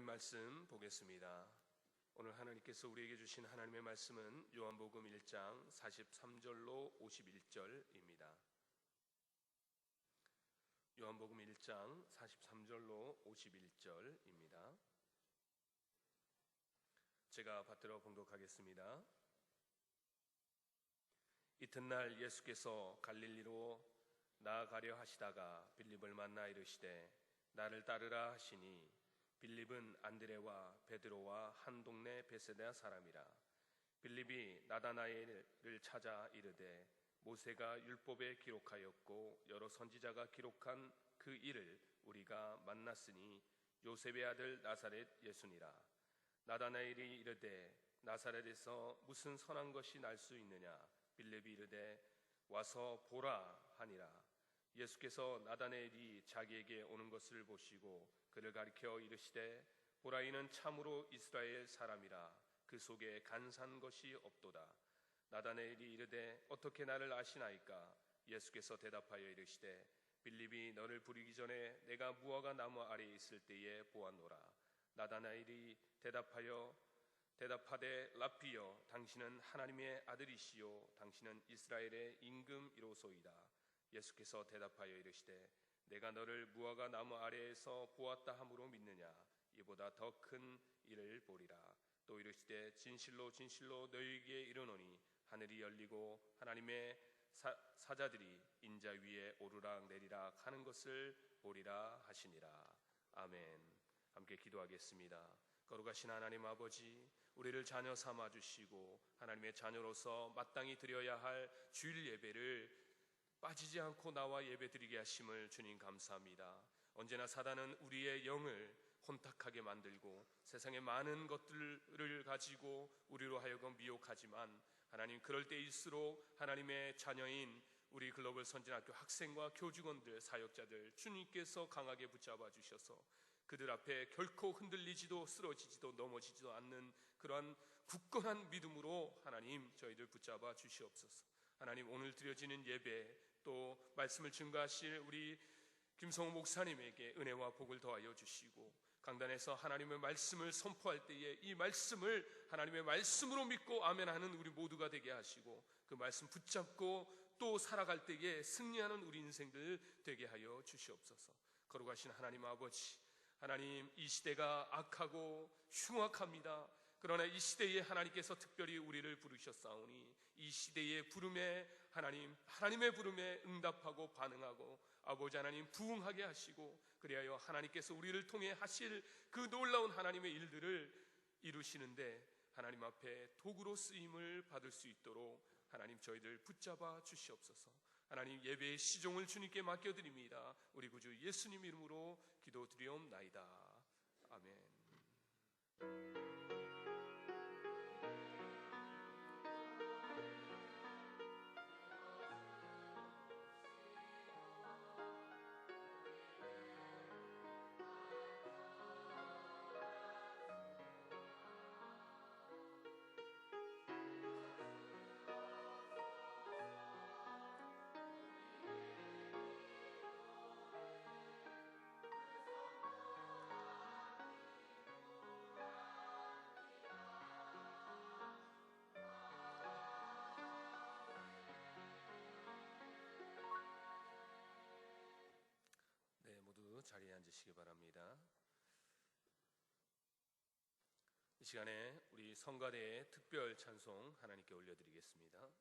하나님 말씀 보겠습니다. 오늘 하나님께서 우리에게 주신 하나님의 말씀은 요한복음 1장 43절로 51절입니다. 요한복음 1장 43절로 51절입니다. 제가 받들어 봉독하겠습니다. 이튿날 예수께서 갈릴리로 나아가려 하시다가 빌립을 만나 이르시되 나를 따르라 하시니 빌립은 안드레와 베드로와 한 동네 베세다 사람이라. 빌립이 나다나엘을 찾아 이르되 모세가 율법에 기록하였고 여러 선지자가 기록한 그 일을 우리가 만났으니 요셉의 아들 나사렛 예수니라. 나다나엘이 이르되 나사렛에서 무슨 선한 것이 날 수 있느냐. 빌립이 이르되 와서 보라 하니라. 예수께서 나다나엘이 자기에게 오는 것을 보시고 그를 가리켜 이르시되 보라, 이는 참으로 이스라엘 사람이라. 그 속에 간사한 것이 없도다. 나다나엘이 이르되 어떻게 나를 아시나이까. 예수께서 대답하여 이르시되 빌립이 너를 부르기 전에 내가 무화과 나무 아래에 있을 때에 보았노라. 나다나엘이 대답하되 랍비여, 당신은 하나님의 아들이시요 당신은 이스라엘의 임금이로소이다. 예수께서 대답하여 이르시되 내가 너를 무화과 나무 아래에서 보았다 함으로 믿느냐. 이보다 더 큰 일을 보리라. 또 이르시되 진실로 진실로 너희에게 이르노니 하늘이 열리고 하나님의 사자들이 인자 위에 오르락 내리락 하는 것을 보리라 하시니라. 아멘. 함께 기도하겠습니다. 거룩하신 하나님 아버지, 우리를 자녀 삼아 주시고 하나님의 자녀로서 마땅히 드려야 할 주일 예배를 빠지지 않고 나와 예배드리게 하심을 주님 감사합니다. 언제나 사단은 우리의 영을 혼탁하게 만들고 세상의 많은 것들을 가지고 우리로 하여금 미혹하지만 하나님, 그럴 때일수록 하나님의 자녀인 우리 글로벌 선진학교 학생과 교직원들, 사역자들 주님께서 강하게 붙잡아 주셔서 그들 앞에 결코 흔들리지도 쓰러지지도 넘어지지도 않는 그러한 굳건한 믿음으로 하나님 저희들 붙잡아 주시옵소서. 하나님, 오늘 드려지는 예배 또 말씀을 증거하실 우리 김성호 목사님에게 은혜와 복을 더하여 주시고 강단에서 하나님의 말씀을 선포할 때에 이 말씀을 하나님의 말씀으로 믿고 아멘하는 우리 모두가 되게 하시고 그 말씀 붙잡고 또 살아갈 때에 승리하는 우리 인생들 되게 하여 주시옵소서. 거룩하신 하나님 아버지, 하나님, 이 시대가 악하고 흉악합니다. 그러나 이 시대에 하나님께서 특별히 우리를 부르셨사오니 이 시대의 부름에 하나님의 부름에 응답하고 반응하고 아버지 하나님 부응하게 하시고 그리하여 하나님께서 우리를 통해 하실 그 놀라운 하나님의 일들을 이루시는데 하나님 앞에 도구로 쓰임을 받을 수 있도록 하나님 저희들 붙잡아 주시옵소서. 하나님, 예배의 시종을 주님께 맡겨드립니다. 우리 구주 예수님 이름으로 기도드리옵나이다. 아멘. 네, 모두 자리에 앉으시기 바랍니다. 이 시간에 우리 성가대의 특별 찬송 하나님께 올려드리겠습니다.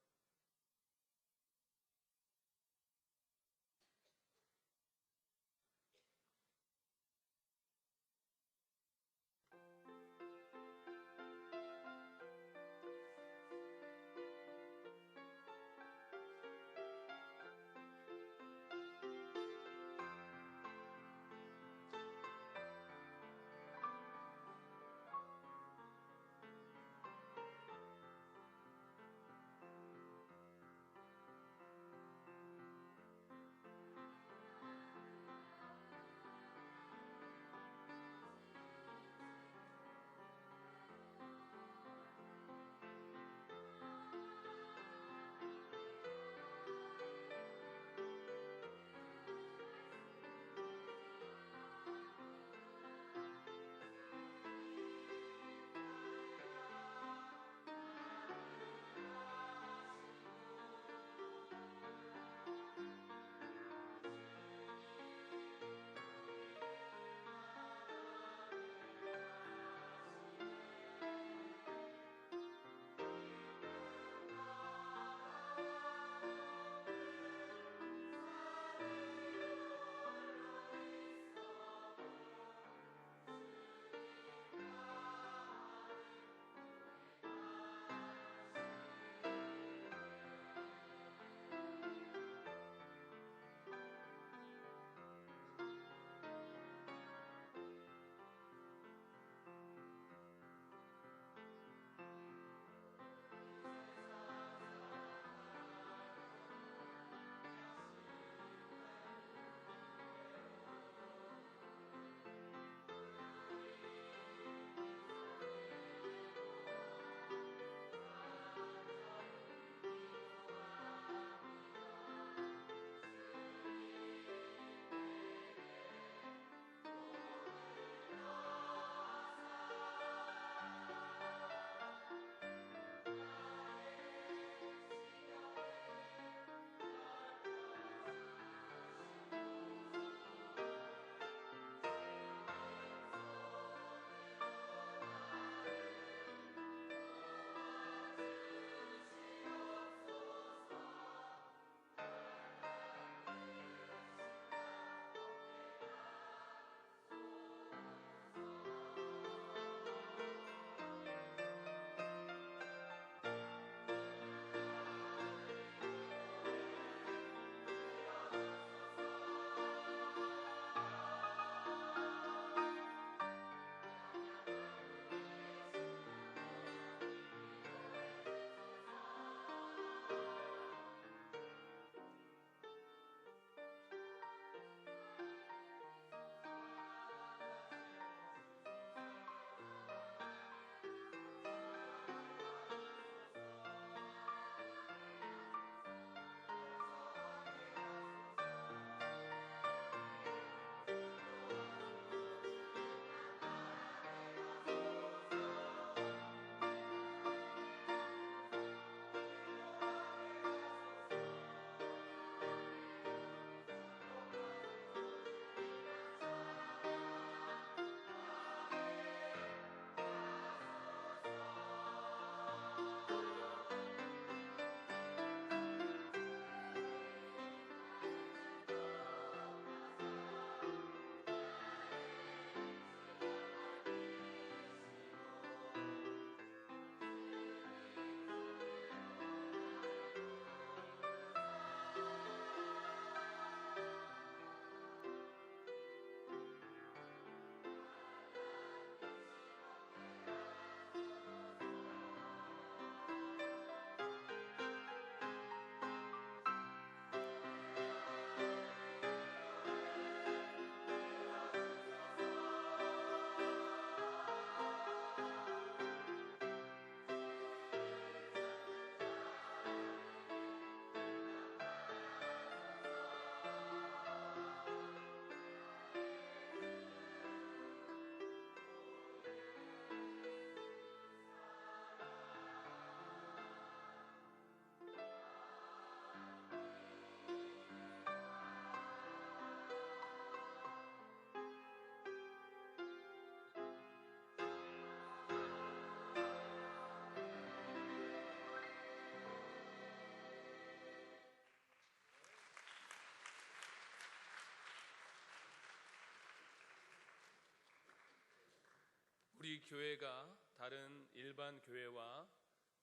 우리 교회가 다른 일반 교회와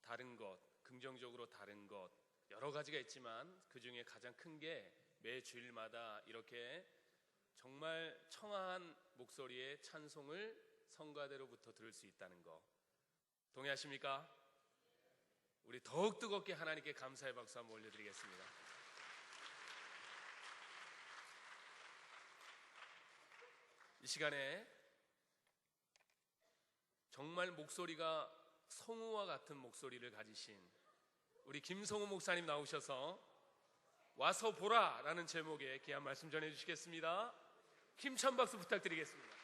다른 것, 긍정적으로 다른 것 여러 가지가 있지만 그 중에 가장 큰 게 매 주일마다 이렇게 정말 청아한 목소리의 찬송을 성가대로부터 들을 수 있다는 거 동의하십니까? 우리 더욱 뜨겁게 하나님께 감사의 박수 한번 올려드리겠습니다. 이 시간에 정말 목소리가 성우와 같은 목소리를 가지신 우리 김성우 목사님 나오셔서 와서 보라 라는 제목의 귀한 말씀 전해주시겠습니다. 힘찬 박수 부탁드리겠습니다.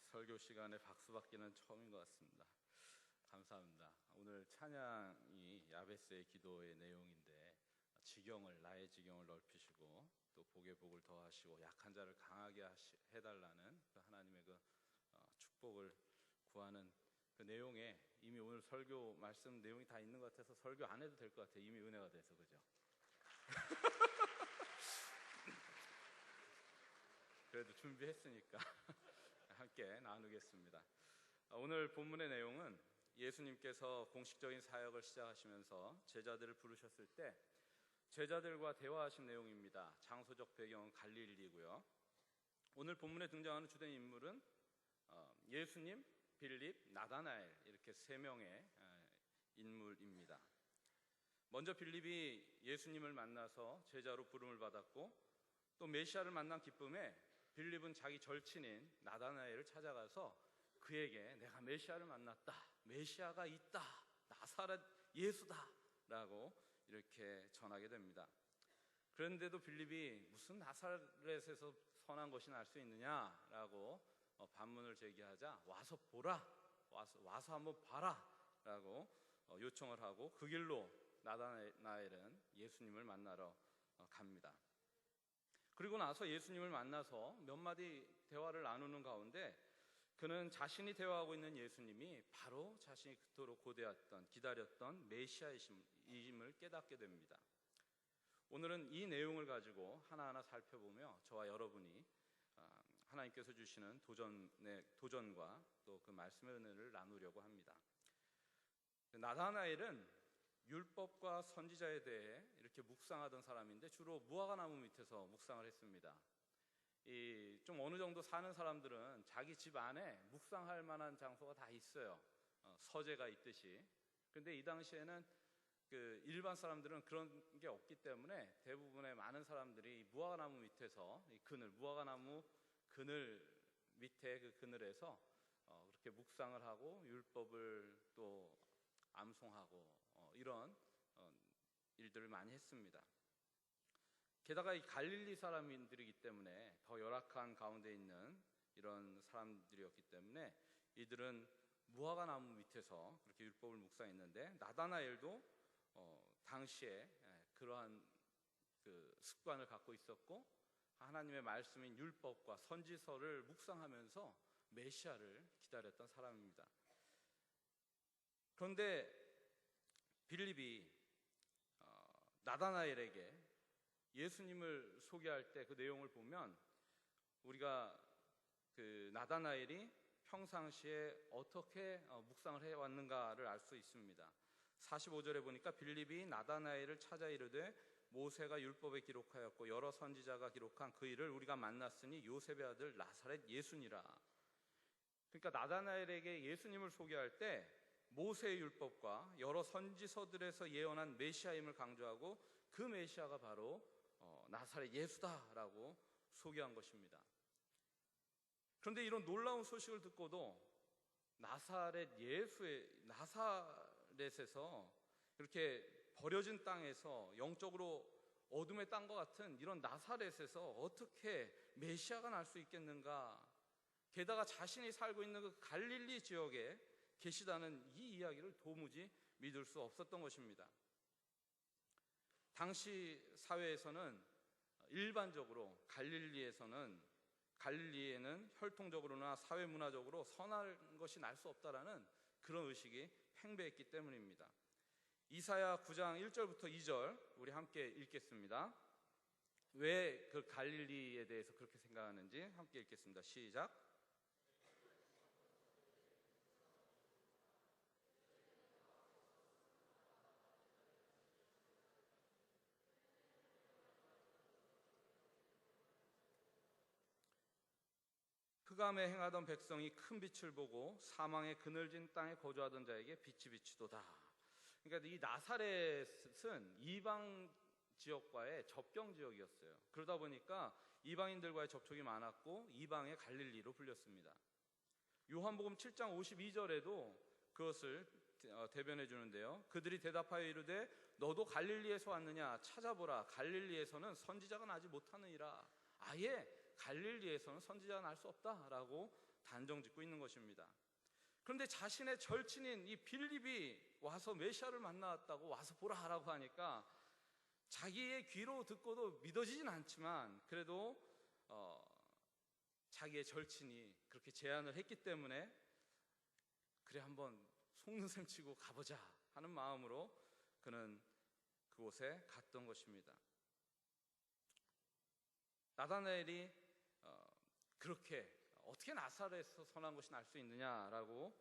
설교 시간에 박수 받기는 처음인 것 같습니다. 감사합니다. 오늘 찬양이 야베스의 기도의 내용인데 나의 지경을 넓히시고 또 복의 복을 더하시고 약한 자를 강하게 해달라는 그 하나님의 그 축복을 구하는 그 내용에 이미 오늘 설교 말씀 내용이 다 있는 것 같아서 설교 안 해도 될 것 같아요. 이미 은혜가 돼서. 그죠? 그래도 준비했으니까 함께 나누겠습니다. 오늘 본문의 내용은 예수님께서 공식적인 사역을 시작하시면서 제자들을 부르셨을 때 제자들과 대화하신 내용입니다. 장소적 배경은 갈릴리고요. 오늘 본문에 등장하는 주된 인물은 예수님, 빌립, 나다나엘 이렇게 세 명의 인물입니다. 먼저 빌립이 예수님을 만나서 제자로 부름을 받았고 또 메시아를 만난 기쁨에 빌립은 자기 절친인 나다나엘을 찾아가서 그에게 내가 메시아를 만났다, 메시아가 있다, 나사렛 예수다 라고 이렇게 전하게 됩니다. 그런데도 빌립이 무슨 나사렛에서 선한 것이 날 수 있느냐라고 반문을 제기하자 와서 보라, 와서 한번 봐라 라고 요청을 하고 그 길로 나다나엘은 예수님을 만나러 갑니다. 그리고 나서 예수님을 만나서 몇 마디 대화를 나누는 가운데 그는 자신이 대화하고 있는 예수님이 바로 자신이 그토록 기다렸던 메시아이심을 깨닫게 됩니다. 오늘은 이 내용을 가지고 하나하나 살펴보며 저와 여러분이 하나님께서 주시는 도전과 또 그 말씀의 은혜를 나누려고 합니다. 나다나엘은 율법과 선지자에 대해 이렇게 묵상하던 사람인데 주로 무화과나무 밑에서 묵상을 했습니다. 좀 어느 정도 사는 사람들은 자기 집 안에 묵상할 만한 장소가 다 있어요. 서재가 있듯이. 그런데 이 당시에는 그 일반 사람들은 그런 게 없기 때문에 대부분의 많은 사람들이 무화과나무 밑에서 무화과나무 그늘 밑에 그 그늘에서 그렇게 묵상을 하고 율법을 또 암송하고 이런 일들을 많이 했습니다. 게다가 이 갈릴리 사람들이기 때문에 더 열악한 가운데 있는 이런 사람들이었기 때문에 이들은 무화과나무 밑에서 그렇게 율법을 묵상했는데 나다나엘도 당시에 그러한 그 습관을 갖고 있었고 하나님의 말씀인 율법과 선지서를 묵상하면서 메시아를 기다렸던 사람입니다. 그런데 빌립이 나다나엘에게 예수님을 소개할 때 그 내용을 보면 우리가 그 나다나엘이 평상시에 어떻게 묵상을 해왔는가를 알 수 있습니다. 45절에 보니까 빌립이 나다나엘을 찾아 이르되 모세가 율법에 기록하였고 여러 선지자가 기록한 그 일을 우리가 만났으니 요셉의 아들 나사렛 예수니라. 그러니까 나다나엘에게 예수님을 소개할 때 모세의 율법과 여러 선지서들에서 예언한 메시아임을 강조하고 그 메시아가 바로 나사렛 예수다라고 소개한 것입니다. 그런데 이런 놀라운 소식을 듣고도 나사렛에서 이렇게 버려진 땅에서 영적으로 어둠의 땅과 같은 이런 나사렛에서 어떻게 메시아가 날 수 있겠는가? 게다가 자신이 살고 있는 그 갈릴리 지역에 계시다는 이 이야기를 도무지 믿을 수 없었던 것입니다. 당시 사회에서는 일반적으로 갈릴리에는 혈통적으로나 사회문화적으로 선한 것이 날 수 없다라는 그런 의식이 팽배했기 때문입니다. 이사야 9장 1절부터 2절 우리 함께 읽겠습니다. 왜 그 갈릴리에 대해서 그렇게 생각하는지 함께 읽겠습니다. 시작. 흑암에 행하던 백성이 큰 빛을 보고 사망의 그늘진 땅에 거주하던 자에게 빛이 비치도다. 그러니까 이 나사렛은 이방 지역과의 접경 지역이었어요. 그러다 보니까 이방인들과의 접촉이 많았고 이방의 갈릴리로 불렸습니다. 요한복음 7장 52절에도 그것을 대변해 주는데요. 그들이 대답하여 이르되 너도 갈릴리에서 왔느냐 찾아보라. 갈릴리에서는 선지자가 나지 못하느니라. 아예 갈릴리에서는 선지자가 날 수 없다라고 단정짓고 있는 것입니다. 그런데 자신의 절친인 이 빌립이 와서 메시아를 만나왔다고 와서 보라라고 하니까 자기의 귀로 듣고도 믿어지진 않지만 그래도 자기의 절친이 그렇게 제안을 했기 때문에 그래 한번 속는 셈 치고 가보자 하는 마음으로 그는 그곳에 갔던 것입니다. 나다나엘이 그렇게 어떻게 나사렛에서 선한 것이 날 수 있느냐라고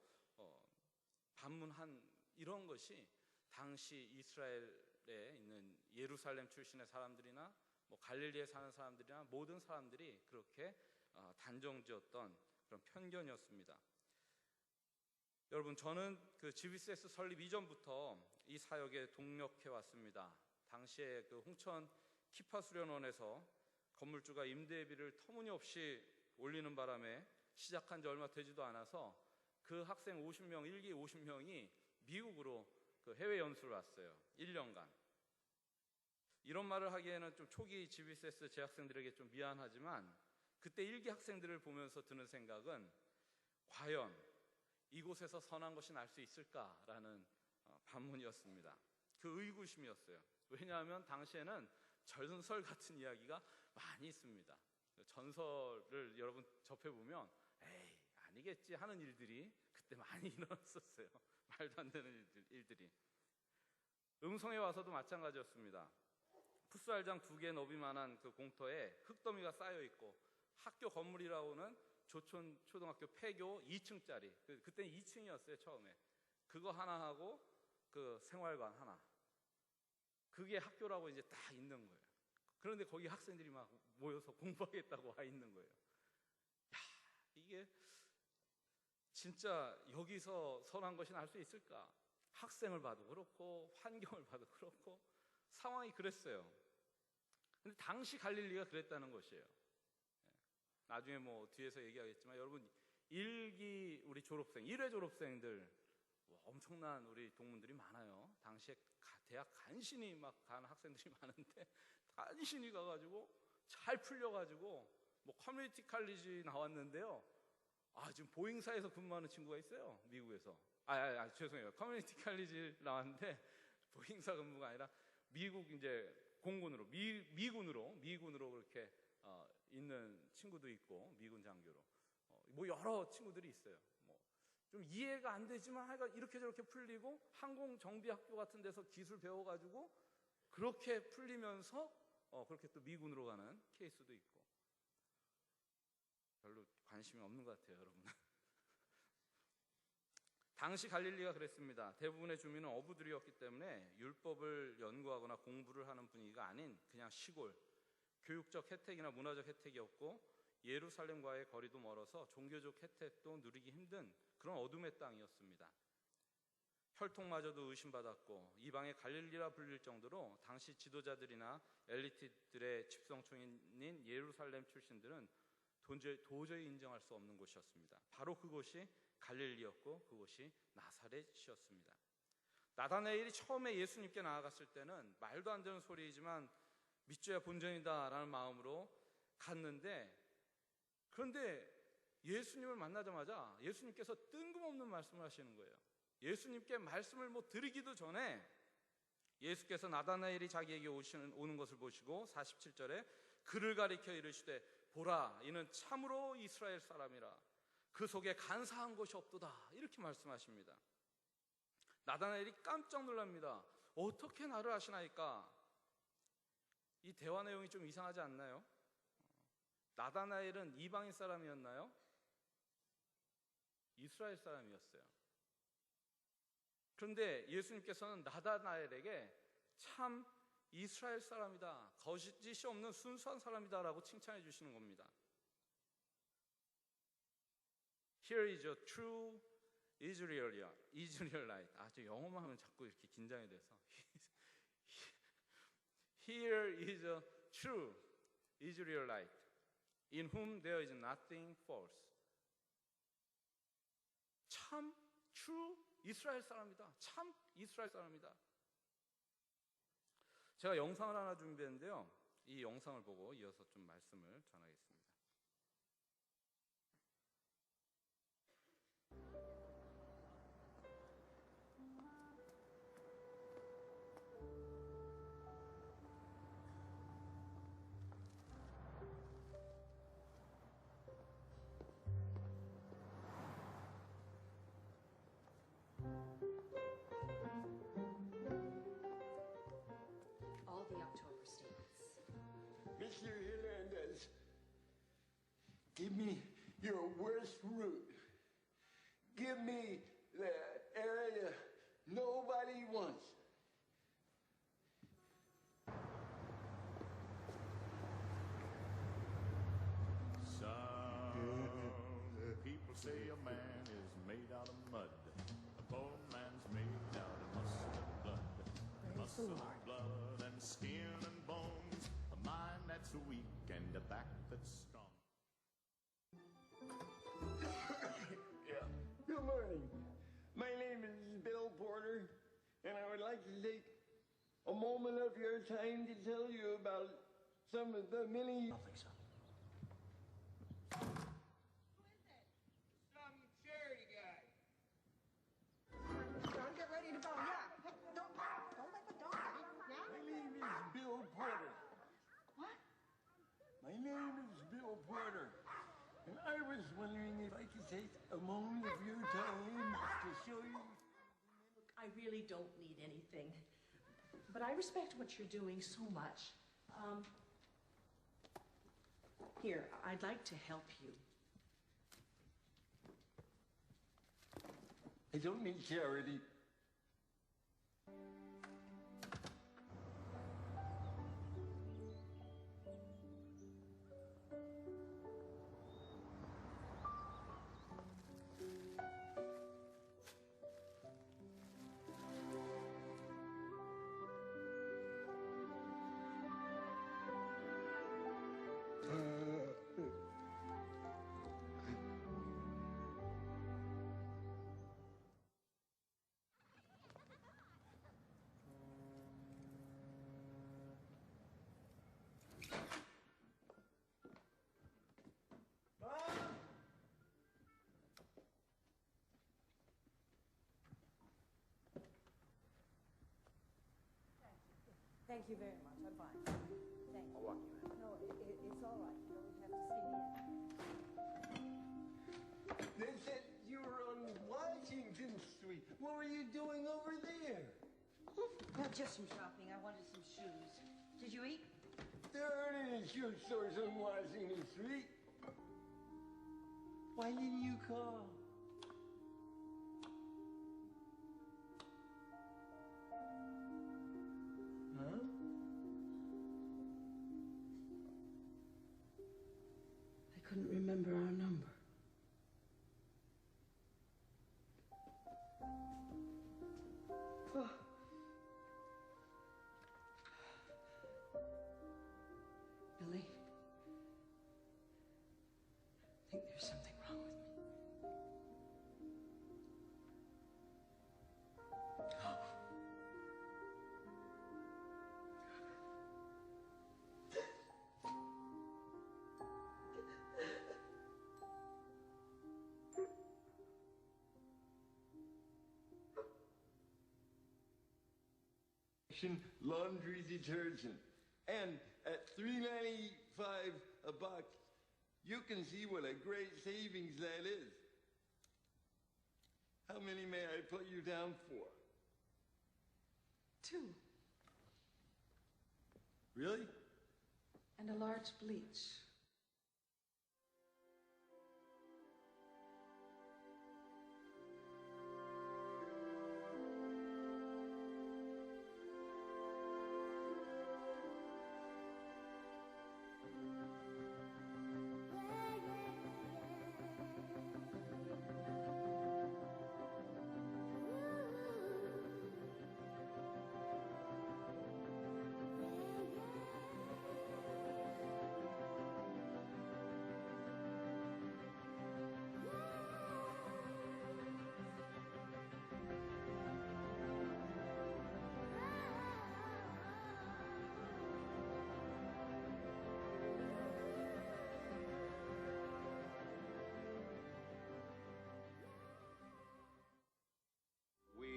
반문한 이런 것이 당시 이스라엘에 있는 예루살렘 출신의 사람들이나 뭐 갈릴리에 사는 사람들이나 모든 사람들이 그렇게 단정지었던 그런 편견이었습니다. 여러분, 저는 그 GBCS 설립 이전부터 이 사역에 동력해 왔습니다. 당시에 그 홍천 키파 수련원에서 건물주가 임대비를 터무니없이 올리는 바람에 시작한 지 얼마 되지도 않아서 그 학생 50명, 1기 50명이 미국으로 그 해외 연수를 왔어요. 1년간. 이런 말을 하기에는 좀 초기 GBCS 재학생들에게 좀 미안하지만 그때 1기 학생들을 보면서 드는 생각은 과연 이곳에서 선한 것이 날 수 있을까라는 반문이었습니다. 그 의구심이었어요. 왜냐하면 당시에는 전설 같은 이야기가 많이 있습니다. 전설을 여러분 접해보면 에이 아니겠지 하는 일들이 그때 많이 일어났었어요. 말도 안 되는 일들이. 음성에 와서도 마찬가지였습니다. 풋살장 2개 너비만한 그 공터에 흙더미가 쌓여있고 학교 건물이라고는 조촌 초등학교 폐교 2층짜리 그때는 2층이었어요 처음에. 그거 하나 하고 그 생활관 하나, 그게 학교라고 이제 딱 있는 거예요. 그런데 거기 학생들이 막 모여서 공부하겠다고 와 있는 거예요. 야, 이게 진짜 여기서 선한 것이 날 수 있을까? 학생을 봐도 그렇고 환경을 봐도 그렇고 상황이 그랬어요. 근데 당시 갈릴리가 그랬다는 것이에요. 나중에 뭐 뒤에서 얘기하겠지만 여러분 1기 우리 졸업생, 1회 졸업생들 엄청난 우리 동문들이 많아요. 당시에 대학 간신히 막 가는 학생들이 많은데 간신히 가가지고 잘 풀려가지고 뭐 커뮤니티 칼리지 나왔는데요. 지금 보잉사에서 근무하는 친구가 있어요. 미국에서. 죄송해요. 커뮤니티 칼리지 나왔는데 보잉사 근무가 아니라 미국 이제 공군으로 미군으로 그렇게 있는 친구도 있고 미군 장교로 뭐 여러 친구들이 있어요. 뭐 좀 이해가 안 되지만 하여간 이렇게 저렇게 풀리고 항공 정비 학교 같은 데서 기술 배워가지고 그렇게 풀리면서 그렇게 또 미군으로 가는 케이스도 있고 별로 관심이 없는 것 같아요, 여러분. 당시 갈릴리가 그랬습니다. 대부분의 주민은 어부들이었기 때문에 율법을 연구하거나 공부를 하는 분위기가 아닌 그냥 시골, 교육적 혜택이나 문화적 혜택이 없고 예루살렘과의 거리도 멀어서 종교적 혜택도 누리기 힘든 그런 어둠의 땅이었습니다. 혈통마저도 의심받았고 이방의 갈릴리라 불릴 정도로 당시 지도자들이나 엘리트들의 집성촌인 예루살렘 출신들은 도저히 인정할 수 없는 곳이었습니다. 바로 그곳이 갈릴리였고 그곳이 나사렛이었습니다. 나다나엘이 처음에 예수님께 나아갔을 때는 말도 안 되는 소리이지만 믿줘야 본전이다라는 마음으로 갔는데, 그런데 예수님을 만나자마자 예수님께서 뜬금없는 말씀을 하시는 거예요. 예수님께 말씀을 드리기도 전에 예수께서 나다나엘이 자기에게 오는 것을 보시고 47절에 그를 가리켜 이르시되 보라 이는 참으로 이스라엘 사람이라 그 속에 간사한 것이 없도다 이렇게 말씀하십니다. 나다나엘이 깜짝 놀랍니다. 어떻게 나를 아시나이까? 이 대화 내용이 좀 이상하지 않나요? 나다나엘은 이방인 사람이었나요? 이스라엘 사람이었어요. 그런데 예수님께서는 나다나엘에게 참 이스라엘 사람이다, 거짓이 없는 순수한 사람이다라고 칭찬해 주시는 겁니다. Here is a true Israelite. 저 영어만 하면 자꾸 이렇게 긴장이 돼서. Here is a true Israelite, in whom there is nothing false. 참 true 이스라엘 사람이다. 참 이스라엘 사람이다. 제가 영상을 하나 준비했는데요. 이 영상을 보고 이어서 좀 말씀을 전하겠습니다. All the October statements. Mr. Hernandez, give me your worst route. Give me the area nobody wants. Some people say a man is made out of mud. A poor man's made out of muscle and blood. Muscle and blood and skin and bones. A mind that's weak and a back that's strong. Yeah. Good morning. My name is Bill Porter, and I would like to take a moment of your time to tell you about some of the many. I don't think so. Some charity guy. John, get ready to go. Yeah. Don't let the dog out. Yeah? My name is Bill Porter. What? My name is Bill Porter. And I was wondering if I could take a moment of your time to show you. I really don't need anything. But I respect what you're doing so much. Here, I'd like to help you. I don't need charity. Thank you very much. I'm fine. Thank you. I'll walk you in. No, it's all right. You don't have to see me. They said you were on Washington Street. What were you doing over there? Well, just some shopping. I wanted some shoes. Did you eat? There aren't any shoe stores on Washington Street. Why didn't you call? Huh? I couldn't remember our number. Oh. Billy, I think there's something wrong with me. Laundry detergent. And at $3.95 a box, you can see what a great savings that is. How many may I put you down for? 2. Really? and a large bleach.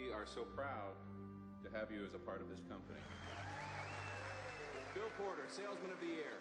We are so proud to have you as a part of this company. Bill Porter, Salesman of the Year.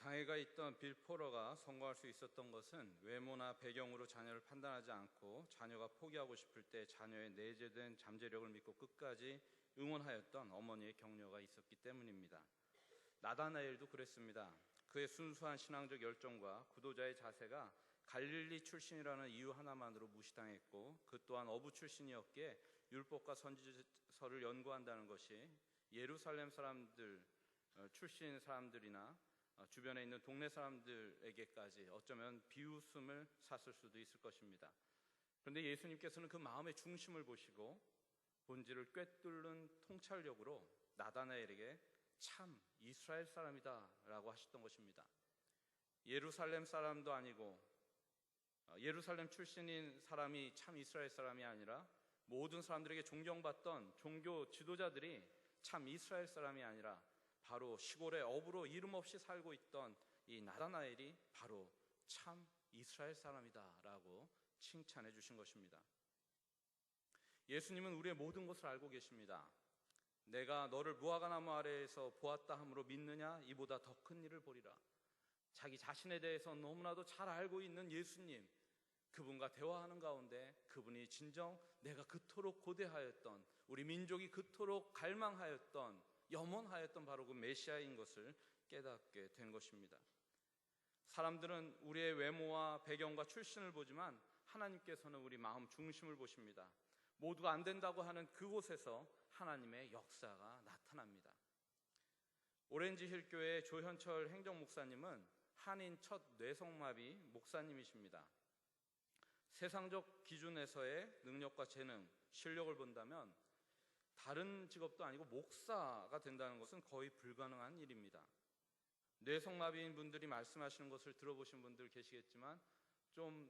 장애가 있던 빌 포러가 성공할 수 있었던 것은 외모나 배경으로 자녀를 판단하지 않고 자녀가 포기하고 싶을 때 자녀의 내재된 잠재력을 믿고 끝까지 응원하였던 어머니의 격려가 있었기 때문입니다. 나다나엘도 그랬습니다. 그의 순수한 신앙적 열정과 구도자의 자세가 갈릴리 출신이라는 이유 하나만으로 무시당했고 그 또한 어부 출신이었기에 율법과 선지서를 연구한다는 것이 예루살렘 사람들 출신 사람들이나 주변에 있는 동네 사람들에게까지 어쩌면 비웃음을 샀을 수도 있을 것입니다. 그런데 예수님께서는 그 마음의 중심을 보시고 본질을 꿰뚫는 통찰력으로 나다나엘에게 참 이스라엘 사람이다 라고 하셨던 것입니다. 예루살렘 사람도 아니고 예루살렘 출신인 사람이 참 이스라엘 사람이 아니라 모든 사람들에게 존경받던 종교 지도자들이 참 이스라엘 사람이 아니라 바로 시골의 어부로 이름 없이 살고 있던 이 나다나엘이 바로 참 이스라엘 사람이다 라고 칭찬해 주신 것입니다. 예수님은 우리의 모든 것을 알고 계십니다. 내가 너를 무화과나무 아래에서 보았다 함으로 믿느냐? 이보다 더 큰 일을 보리라. 자기 자신에 대해서 너무나도 잘 알고 있는 예수님, 그분과 대화하는 가운데 그분이 진정 내가 그토록 고대하였던, 우리 민족이 그토록 갈망하였던, 염원하였던 바로 그 메시아인 것을 깨닫게 된 것입니다. 사람들은 우리의 외모와 배경과 출신을 보지만 하나님께서는 우리 마음 중심을 보십니다. 모두가 안 된다고 하는 그곳에서 하나님의 역사가 나타납니다. 오렌지힐 교회 조현철 행정목사님은 한인 첫 뇌성마비 목사님이십니다. 세상적 기준에서의 능력과 재능, 실력을 본다면 다른 직업도 아니고 목사가 된다는 것은 거의 불가능한 일입니다. 뇌성마비인 분들이 말씀하시는 것을 들어보신 분들 계시겠지만 좀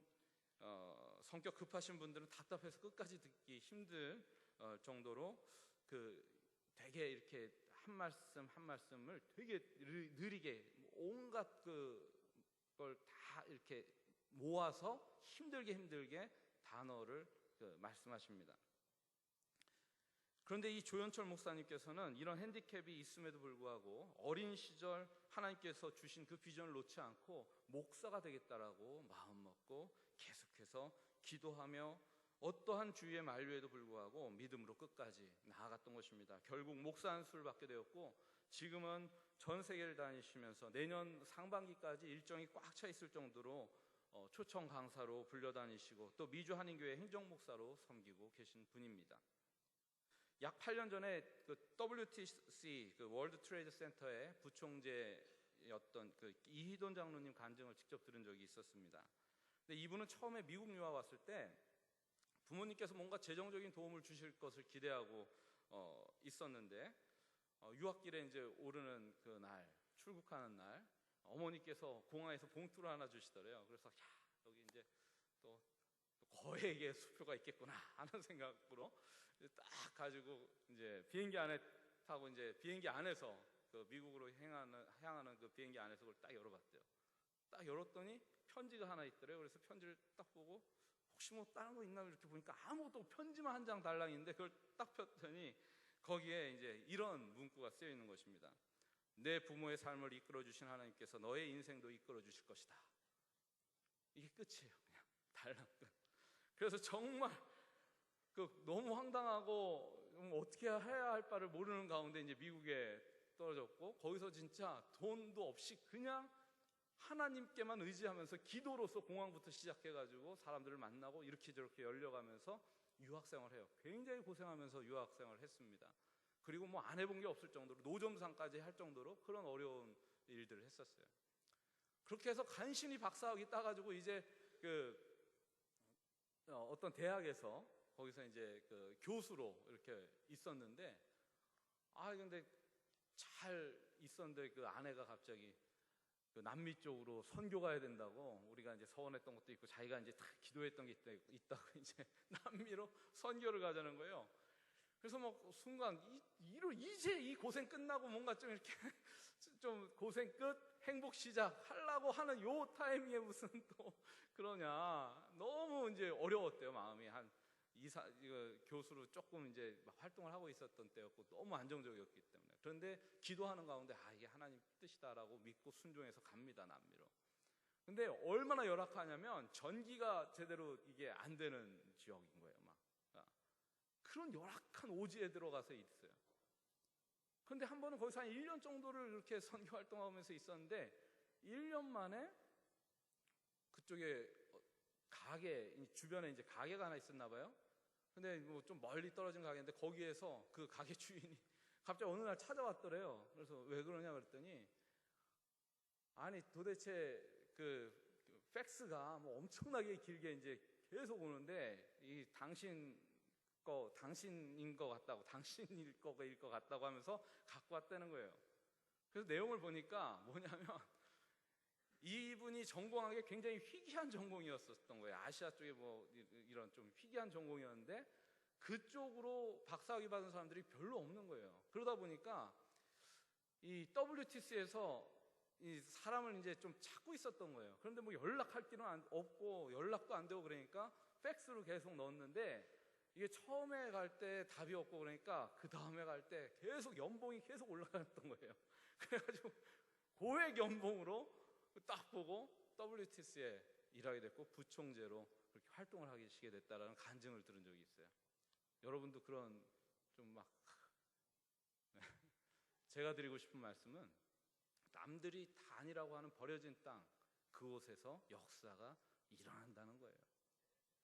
성격 급하신 분들은 답답해서 끝까지 듣기 힘들 정도로 되게 이렇게 한 말씀 한 말씀을 되게 느리게 온갖 걸 다 이렇게 모아서 힘들게 단어를 말씀하십니다. 그런데 이 조현철 목사님께서는 이런 핸디캡이 있음에도 불구하고 어린 시절 하나님께서 주신 그 비전을 놓지 않고 목사가 되겠다라고 마음먹고 계속해서 기도하며 어떠한 주위의 만류에도 불구하고 믿음으로 끝까지 나아갔던 것입니다. 결국 목사 안수를 받게 되었고 지금은 전 세계를 다니시면서 내년 상반기까지 일정이 꽉 차 있을 정도로 초청 강사로 불려다니시고 또 미주 한인교회 행정목사로 섬기고 계신 분입니다. 약 8년 전에 WTC 월드 트레이드 센터의 부총재였던 이희돈 장로님 간증을 직접 들은 적이 있었습니다. 근데 이분은 처음에 미국 유학 왔을 때 부모님께서 뭔가 재정적인 도움을 주실 것을 기대하고 있었는데 유학길에 이제 오르는 그 날, 출국하는 날 어머니께서 공항에서 봉투를 하나 주시더래요. 그래서 너에게 수표가 있겠구나 하는 생각으로 딱 가지고 이제 비행기 안에 타고 이제 비행기 안에서 그 미국으로 향하는 그 비행기 안에서 그걸 딱 열어봤대요. 딱 열었더니 편지가 하나 있더래요. 그래서 편지를 딱 보고 혹시 뭐 다른 거 있나 이렇게 보니까 아무것도 편지만 한 장 달랑 있는데 그걸 딱 폈더니 거기에 이제 이런 문구가 쓰여 있는 것입니다. 내 부모의 삶을 이끌어 주신 하나님께서 너의 인생도 이끌어 주실 것이다. 이게 끝이에요. 그냥 달랑 끝. 그래서 정말 그 너무 황당하고 어떻게 해야 할 바를 모르는 가운데 이제 미국에 떨어졌고 거기서 진짜 돈도 없이 그냥 하나님께만 의지하면서 기도로서 공항부터 시작해가지고 사람들을 만나고 이렇게 저렇게 열려가면서 유학생활을 해요. 굉장히 고생하면서 유학생활을 했습니다. 그리고 뭐 안 해본 게 없을 정도로 노점상까지 할 정도로 그런 어려운 일들을 했었어요. 그렇게 해서 간신히 박사학위 따가지고 이제 어떤 대학에서 거기서 이제 그 교수로 이렇게 있었는데 근데 잘 있었는데 그 아내가 갑자기 그 남미 쪽으로 선교 가야 된다고 우리가 이제 서원했던 것도 있고 자기가 이제 다 기도했던 게 있다고 이제 남미로 선교를 가자는 거예요. 그래서 막 순간 이제 이 고생 끝나고 뭔가 좀 이렇게 좀 고생 끝 행복 시작 하려고 하는 요 타이밍에 무슨 또 그러냐. 너무 이제 어려웠대요. 마음이 이거 교수로 조금 이제 활동을 하고 있었던 때였고 너무 안정적이었기 때문에. 그런데 기도하는 가운데 이게 하나님 뜻이다라고 믿고 순종해서 갑니다. 남미로. 근데 얼마나 열악하냐면 전기가 제대로 이게 안 되는 지역인 거예요. 그런 열악한 오지에 들어가서 있어요. 그런데 한 번은 거기서 한 1년 정도를 이렇게 선교 활동하면서 있었는데 1년 만에 그쪽에 주변에 이제 가게가 하나 있었나 봐요. 근데 뭐 좀 멀리 떨어진 가게인데 거기에서 그 가게 주인이 갑자기 어느 날 찾아왔더래요. 그래서 왜 그러냐 그랬더니 아니 도대체 그 팩스가 뭐 엄청나게 길게 이제 계속 오는데 이 당신인 것 같다고, 당신일 것 같다고 하면서 갖고 왔다는 거예요. 그래서 내용을 보니까 뭐냐면 이분이 전공한 게 굉장히 희귀한 전공이었었던 거예요. 아시아 쪽에 뭐 이런 좀 희귀한 전공이었는데 그쪽으로 박사학위 받은 사람들이 별로 없는 거예요. 그러다 보니까 이 WTC에서 이 사람을 이제 좀 찾고 있었던 거예요. 그런데 뭐 연락할 길은 없고 연락도 안 되고 그러니까 팩스로 계속 넣었는데 이게 처음에 갈 때 답이 없고 그러니까 그 다음에 갈 때 계속 연봉이 계속 올라갔던 거예요. 그래가지고 고액 연봉으로 딱 보고 WTC에 일하게 됐고 부총재로 그렇게 활동을 하시게 됐다라는 간증을 들은 적이 있어요. 여러분도 그런 좀 막 제가 드리고 싶은 말씀은 남들이 다 아니라고 하는 버려진 땅 그곳에서 역사가 일어난다는 거예요.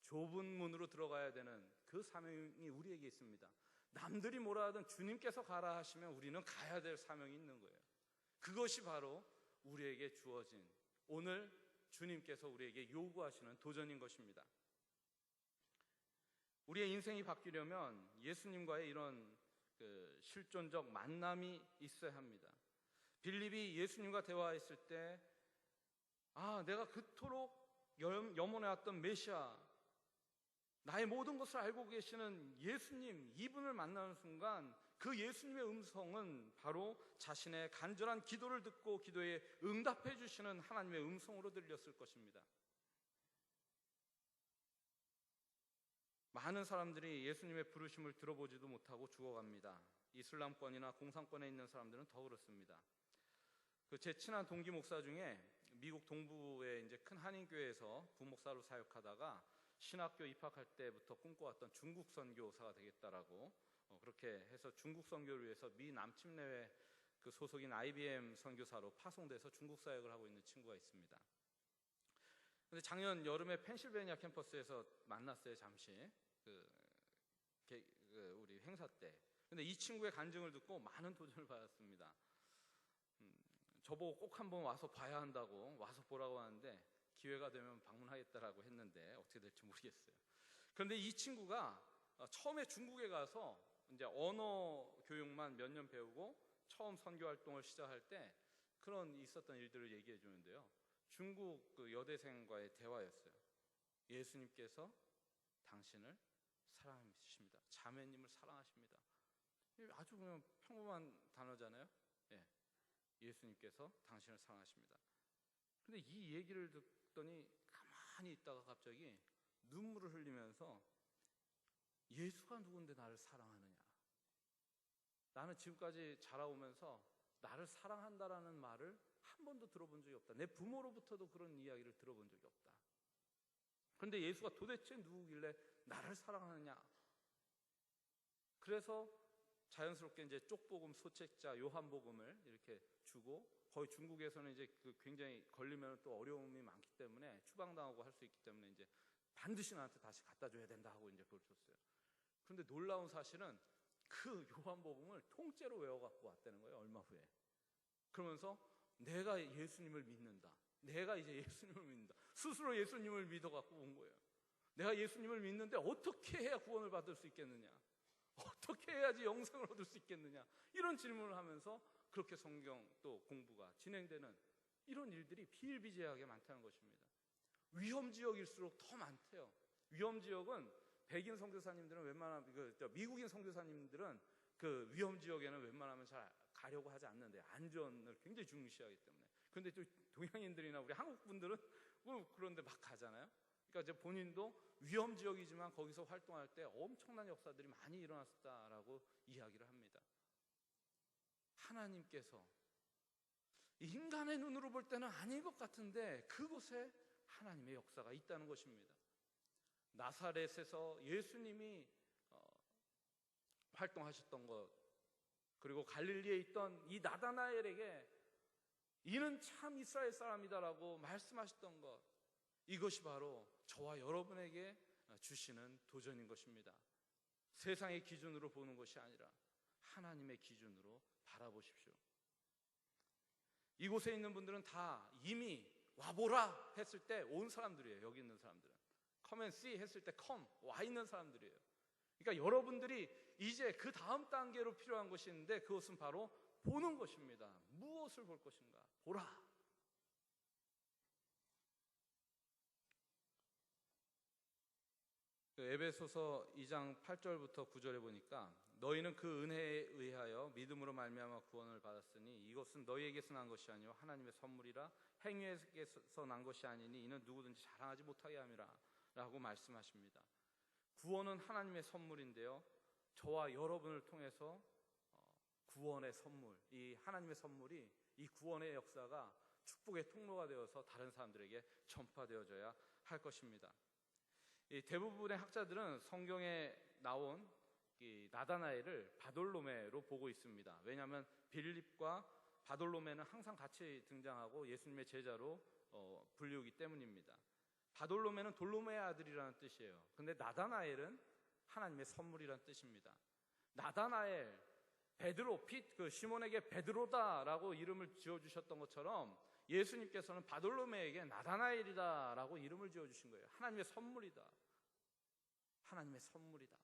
좁은 문으로 들어가야 되는 그 사명이 우리에게 있습니다. 남들이 뭐라 하든 주님께서 가라 하시면 우리는 가야 될 사명이 있는 거예요. 그것이 바로 우리에게 주어진 오늘 주님께서 우리에게 요구하시는 도전인 것입니다. 우리의 인생이 바뀌려면 예수님과의 이런 실존적 만남이 있어야 합니다. 빌립이 예수님과 대화했을 때 내가 그토록 염원해왔던 메시아 나의 모든 것을 알고 계시는 예수님 이분을 만나는 순간 그 예수님의 음성은 바로 자신의 간절한 기도를 듣고 기도에 응답해 주시는 하나님의 음성으로 들렸을 것입니다. 많은 사람들이 예수님의 부르심을 들어보지도 못하고 죽어갑니다. 이슬람권이나 공산권에 있는 사람들은 더 그렇습니다. 제 친한 동기 목사 중에 미국 동부의 이제 큰 한인교회에서 부목사로 사역하다가 신학교 입학할 때부터 꿈꿔왔던 중국 선교사가 되겠다라고 그렇게 해서 중국 선교를 위해서 미 남침내회 그 소속인 IBM 선교사로 파송돼서 중국 사역을 하고 있는 친구가 있습니다. 근데 작년 여름에 펜실베니아 캠퍼스에서 만났어요. 잠시 우리 행사 때. 근데 이 친구의 간증을 듣고 많은 도전을 받았습니다. 저보고 꼭 한번 와서 봐야 한다고 와서 보라고 하는데 기회가 되면 방문하겠다라고 했는데 어떻게 될지 모르겠어요. 그런데 이 친구가 처음에 중국에 가서 이제 언어 교육만 몇 년 배우고 처음 선교 활동을 시작할 때 그런 있었던 일들을 얘기해 주는데요. 중국 그 여대생과의 대화였어요. 예수님께서 당신을 사랑하십니다. 자매님을 사랑하십니다. 아주 그냥 평범한 단어잖아요. 예. 예수님께서 당신을 사랑하십니다. 근데 이 얘기를 듣더니 가만히 있다가 갑자기 눈물을 흘리면서 예수가 누군데 나를 사랑하느냐? 나는 지금까지 자라오면서 나를 사랑한다라는 말을 한 번도 들어본 적이 없다. 내 부모로부터도 그런 이야기를 들어본 적이 없다. 그런데 예수가 도대체 누구길래 나를 사랑하느냐? 그래서 자연스럽게 이제 쪽복음 소책자 요한복음을 이렇게 주고, 거의 중국에서는 이제 그 굉장히 걸리면 또 어려움이 많기 때문에 추방당하고 할 수 있기 때문에 이제 반드시 나한테 다시 갖다 줘야 된다 하고 이제 그걸 줬어요. 그런데 놀라운 사실은 그 요한복음을 통째로 외워갖고 왔다는 거예요. 얼마 후에. 그러면서 내가 예수님을 믿는다. 내가 이제 예수님을 믿는다. 스스로 예수님을 믿어갖고 온 거예요. 내가 예수님을 믿는데 어떻게 해야 구원을 받을 수 있겠느냐? 어떻게 해야지 영생을 얻을 수 있겠느냐? 이런 질문을 하면서 그렇게 성경 또 공부가 진행되는 이런 일들이 비일비재하게 많다는 것입니다. 위험지역일수록 더 많대요. 위험지역은 백인 선교사님들은 웬만하면 미국인 선교사님들은 그 위험지역에는 웬만하면 잘 가려고 하지 않는데 안전을 굉장히 중시하기 때문에. 그런데 또 동양인들이나 우리 한국 분들은 그런데 막 가잖아요. 그러니까 이제 본인도 위험지역이지만 거기서 활동할 때 엄청난 역사들이 많이 일어났다라고 이야기를 합니다. 하나님께서 인간의 눈으로 볼 때는 아닌 것 같은데 그곳에 하나님의 역사가 있다는 것입니다. 나사렛에서 예수님이 활동하셨던 것, 그리고 갈릴리에 있던 이 나다나엘에게 이는 참 이스라엘 사람이다라고 말씀하셨던 것, 이것이 바로 저와 여러분에게 주시는 도전인 것입니다. 세상의 기준으로 보는 것이 아니라 하나님의 기준으로 바라보십시오. 이곳에 있는 분들은 다 이미 와보라 했을 때 온 사람들이에요. 여기 있는 사람들은 come and see 했을 때 come, 와 있는 사람들이에요. 그러니까 여러분들이 이제 그 다음 단계로 필요한 것이 있는데 그것은 바로 보는 것입니다. 무엇을 볼 것인가? 보라. 에베소서 2장 8절부터 9절에 보니까 너희는 그 은혜에 의하여 믿음으로 말미암아 구원을 받았으니 이것은 너희에게서 난 것이 아니요 하나님의 선물이라 행위에게서 난 것이 아니니 이는 누구든지 자랑하지 못하게 함이라 라고 말씀하십니다. 구원은 하나님의 선물인데요, 저와 여러분을 통해서 구원의 선물, 이 하나님의 선물이 이 구원의 역사가 축복의 통로가 되어서 다른 사람들에게 전파되어져야 할 것입니다. 대부분의 학자들은 성경에 나온 이 나다나엘을 바돌로메로 보고 있습니다. 왜냐하면 빌립과 바돌로메는 항상 같이 등장하고 예수님의 제자로 불리우기 때문입니다. 바돌로메는 돌로메의 아들이라는 뜻이에요. 근데 나다나엘은 하나님의 선물이라는 뜻입니다. 나다나엘, 베드로, 그 시몬에게 베드로다라고 이름을 지어주셨던 것처럼 예수님께서는 바돌로메에게 나다나엘이다라고 이름을 지어주신 거예요. 하나님의 선물이다. 하나님의 선물이다.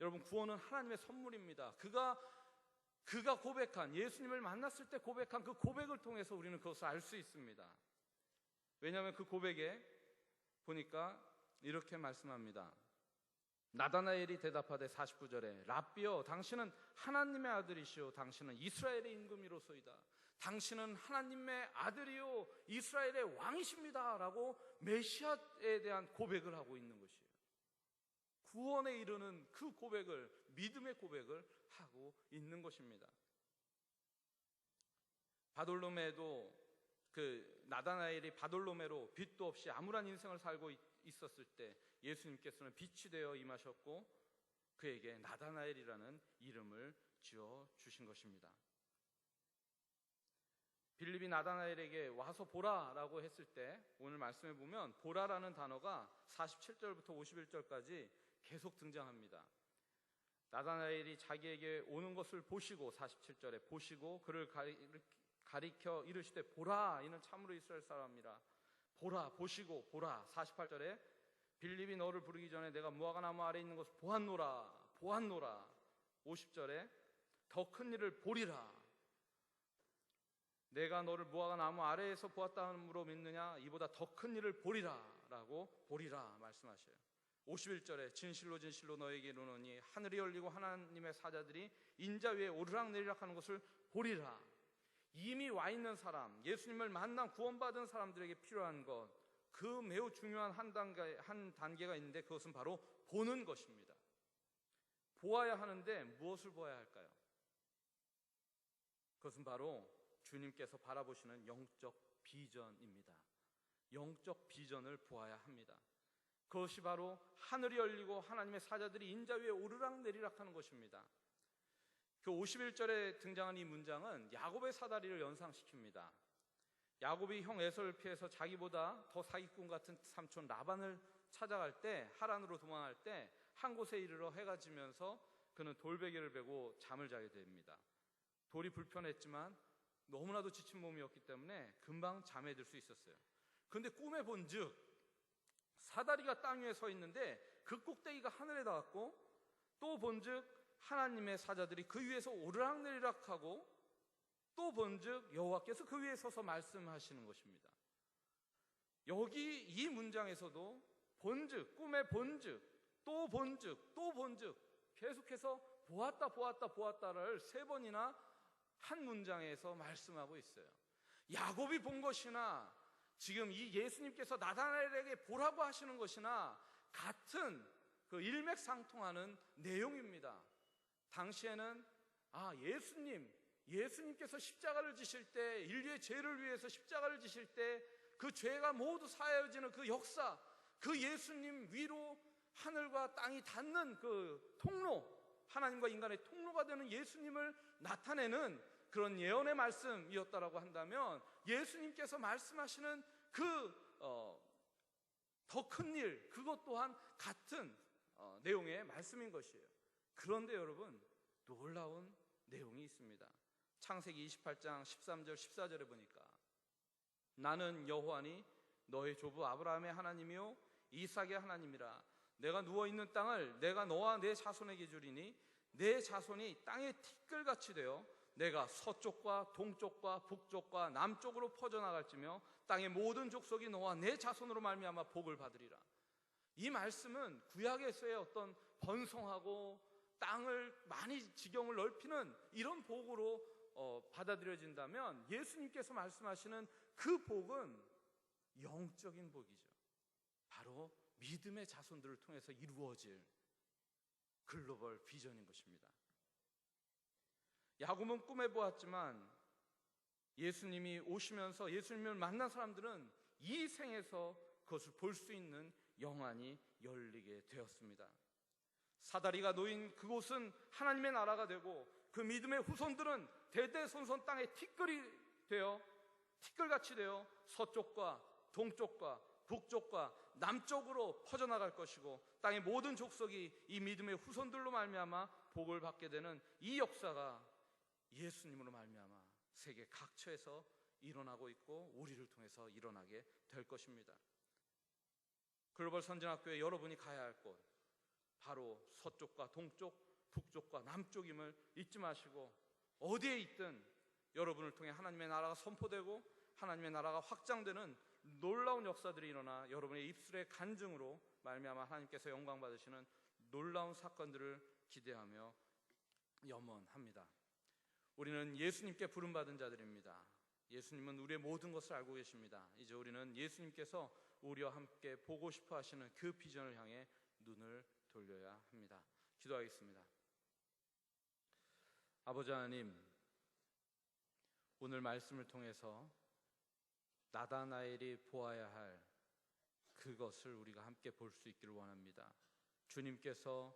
여러분, 구원은 하나님의 선물입니다. 그가 고백한, 예수님을 만났을 때 고백한 그 고백을 통해서 우리는 그것을 알 수 있습니다. 왜냐하면 그 고백에 보니까 이렇게 말씀합니다. 나다나엘이 대답하되 49절에 랍비여 당신은 하나님의 아들이시오 당신은 이스라엘의 임금이로소이다. 당신은 하나님의 아들이요 이스라엘의 왕이십니다 라고 메시아에 대한 고백을 하고 있는 것이에요. 구원에 이르는 그 고백을, 믿음의 고백을 하고 있는 것입니다. 바돌로메도 그 나다나엘이 바돌로메로 빛도 없이 암울한 인생을 살고 있었을 때 예수님께서는 빛이 되어 임하셨고 그에게 나다나엘이라는 이름을 지어 주신 것입니다. 빌립이 나다나엘에게 와서 보라라고 했을 때 오늘 말씀해 보면 보라라는 단어가 47절부터 51절까지 계속 등장합니다. 나다나엘이 자기에게 오는 것을 보시고 47절에 보시고 그를 가리켜 이르시되 보라 이는 참으로 이스라엘 사람이라. 보라 보시고 보라. 48절에 빌립이 너를 부르기 전에 내가 무화과 나무 아래 있는 것을 보았노라 보았노라. 50절에 더 큰 일을 보리라. 내가 너를 무화과 나무 아래에서 보았다므로 믿느냐 이보다 더 큰 일을 보리라 라고 보리라 말씀하셔요. 51절에 진실로 진실로 너에게 이르노니 하늘이 열리고 하나님의 사자들이 인자 위에 오르락내리락 하는 것을 보리라. 이미 와 있는 사람, 예수님을 만난 구원받은 사람들에게 필요한 것, 그 매우 중요한 한 단계가 있는데 그것은 바로 보는 것입니다. 보아야 하는데 무엇을 보아야 할까요? 그것은 바로 주님께서 바라보시는 영적 비전입니다. 영적 비전을 보아야 합니다. 그것이 바로 하늘이 열리고 하나님의 사자들이 인자 위에 오르락내리락 하는 것입니다. 그 51절에 등장한 이 문장은 야곱의 사다리를 연상시킵니다. 야곱이 형 에서를 피해서 자기보다 더 사기꾼 같은 삼촌 라반을 찾아갈 때, 하란으로 도망할 때 한 곳에 이르러 해가 지면서 그는 돌베개를 베고 잠을 자게 됩니다. 돌이 불편했지만 너무나도 지친 몸이었기 때문에 금방 잠에 들 수 있었어요. 그런데 꿈에 본즉 사다리가 땅 위에 서 있는데 그 꼭대기가 하늘에 닿았고, 또 본즉 하나님의 사자들이 그 위에서 오르락내리락하고, 또 본즉 여호와께서 그 위에 서서 말씀하시는 것입니다. 여기 이 문장에서도 본즉, 꿈의 본즉, 또 본즉, 또 본즉, 계속해서 보았다 보았다 보았다를 3번이나 한 문장에서 말씀하고 있어요. 야곱이 본 것이나 지금 이 예수님께서 나다나엘에게 보라고 하시는 것이나 같은 그 일맥상통하는 내용입니다. 당시에는 예수님께서 십자가를 지실 때, 인류의 죄를 위해서 십자가를 지실 때 그 죄가 모두 사하여지는 그 역사, 그 예수님 위로 하늘과 땅이 닿는 그 통로, 하나님과 인간의 통로가 되는 예수님을 나타내는 그런 예언의 말씀이었다라고 한다면, 예수님께서 말씀하시는 그 더 큰 일, 그것 또한 같은 내용의 말씀인 것이에요. 그런데 여러분, 놀라운 내용이 있습니다. 창세기 28장 13절 14절에 보니까 나는 여호와니 너의 조부 아브라함의 하나님이요 이삭의 하나님이라. 내가 누워있는 땅을 내가 너와 내 자손에게 주리니 내 자손이 땅의 티끌같이 되어 내가 서쪽과 동쪽과 북쪽과 남쪽으로 퍼져나갈지며 땅의 모든 족속이 너와 내 자손으로 말미암아 복을 받으리라. 이 말씀은 구약에서의 어떤 번성하고 땅을 많이 지경을 넓히는 이런 복으로 받아들여진다면, 예수님께서 말씀하시는 그 복은 영적인 복이죠. 바로 믿음의 자손들을 통해서 이루어질 글로벌 비전인 것입니다. 야곱은 꿈에 보았지만 예수님이 오시면서 예수님을 만난 사람들은 이 생에서 그것을 볼 수 있는 영안이 열리게 되었습니다. 사다리가 놓인 그곳은 하나님의 나라가 되고, 그 믿음의 후손들은 대대손손 땅에 티끌같이 되어 서쪽과 동쪽과 북쪽과 남쪽으로 퍼져나갈 것이고, 땅의 모든 족속이 이 믿음의 후손들로 말미암아 복을 받게 되는 이 역사가 예수님으로 말미암아 세계 각처에서 일어나고 있고, 우리를 통해서 일어나게 될 것입니다. 글로벌 선진학교에 여러분이 가야 할 곳, 바로 서쪽과 동쪽, 북쪽과 남쪽임을 잊지 마시고, 어디에 있든 여러분을 통해 하나님의 나라가 선포되고 하나님의 나라가 확장되는 놀라운 역사들이 일어나 여러분의 입술의 간증으로 말미암아 하나님께서 영광 받으시는 놀라운 사건들을 기대하며 염원합니다. 우리는 예수님께 부름받은 자들입니다. 예수님은 우리의 모든 것을 알고 계십니다. 이제 우리는 예수님께서 우리와 함께 보고 싶어 하시는 그 비전을 향해 눈을 돌려야 합니다. 기도하겠습니다. 아버지 하나님, 오늘 말씀을 통해서 나다나엘이 보아야 할 그것을 우리가 함께 볼 수 있기를 원합니다. 주님께서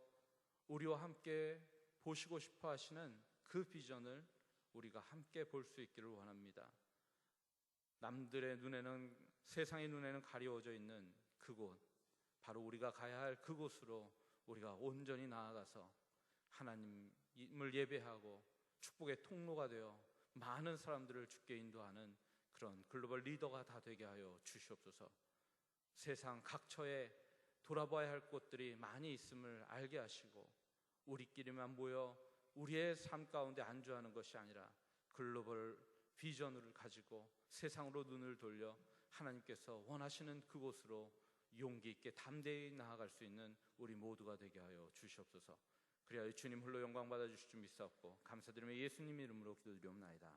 우리와 함께 보시고 싶어 하시는 그 비전을 우리가 함께 볼 수 있기를 원합니다. 남들의 눈에는, 세상의 눈에는 가려워져 있는 그곳, 바로 우리가 가야 할 그곳으로 우리가 온전히 나아가서 하나님을 예배하고 축복의 통로가 되어 많은 사람들을 주께 인도하는 그런 글로벌 리더가 다 되게 하여 주시옵소서. 세상 각처에 돌아봐야 할 곳들이 많이 있음을 알게 하시고, 우리끼리만 모여 우리의 삶 가운데 안주하는 것이 아니라 글로벌 비전을 가지고 세상으로 눈을 돌려 하나님께서 원하시는 그곳으로 용기 있게 담대히 나아갈 수 있는 우리 모두가 되게 하여 주시옵소서. 그리하여 주님 홀로 영광 받아 주실 줄 믿사옵고 감사드리며 예수님 이름으로 기도드리옵나이다.